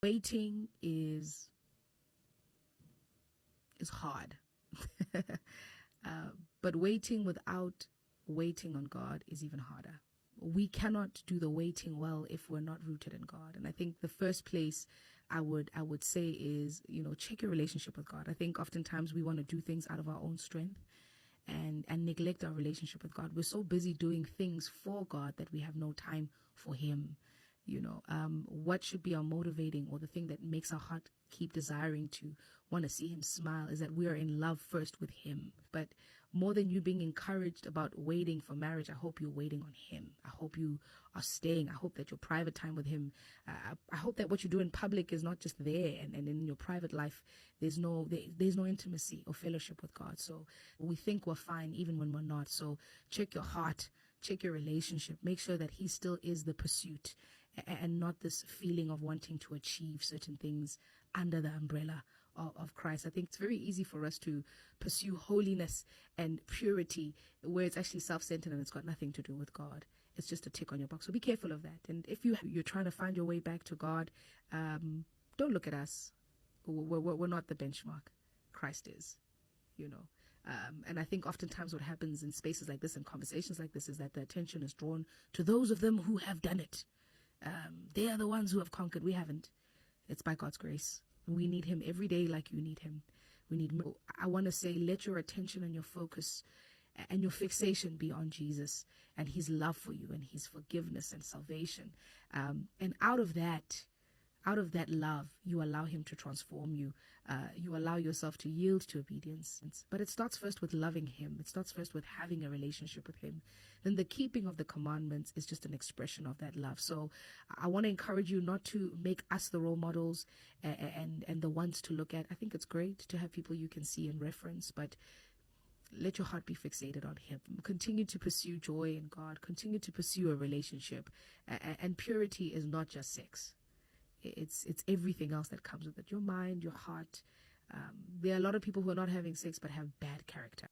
Waiting is hard. But waiting without waiting on God is even harder. We cannot do the waiting well if we're not rooted in God. And I think the first place I would say is, check your relationship with God. I think oftentimes we want to do things out of our own strength and neglect our relationship with God. We're so busy doing things for God that we have no time for Him. What should be our motivating, or the thing that makes our heart keep desiring to want to see Him smile, is that we are in love first with Him. But more than you being encouraged about waiting for marriage, I hope you're waiting on Him. I hope you are staying. I hope that your private time with Him, I hope that what you do in public is not just there, and in your private life there's no intimacy or fellowship with God. So we think we're fine even when we're not. So check your heart, check your relationship, make sure that He still is the pursuit, and not this feeling of wanting to achieve certain things under the umbrella of Christ. I think it's very easy for us to pursue holiness and purity where it's actually self-centered and it's got nothing to do with God. It's just a tick on your box. So be careful of that. And if you're trying to find your way back to God, don't look at us. We're not the benchmark. Christ is, and I think oftentimes what happens in spaces like this and conversations like this is that the attention is drawn to those of them who have done it. They are the ones who have conquered. We haven't. It's by God's grace. We need Him every day like you need Him. I want to say, let your attention and your focus and your fixation be on Jesus and His love for you and His forgiveness and salvation. And out of that love, you allow Him to transform you. You allow yourself to yield to obedience. But it starts first with loving Him. It starts first with having a relationship with Him. Then the keeping of the commandments is just an expression of that love. So I want to encourage you not to make us the role models and the ones to look at. I think it's great to have people you can see and reference, but let your heart be fixated on Him. Continue to pursue joy in God. Continue to pursue a relationship. And purity is not just sex. It's everything else that comes with it. Your mind, your heart. There are a lot of people who are not having sex but have bad character.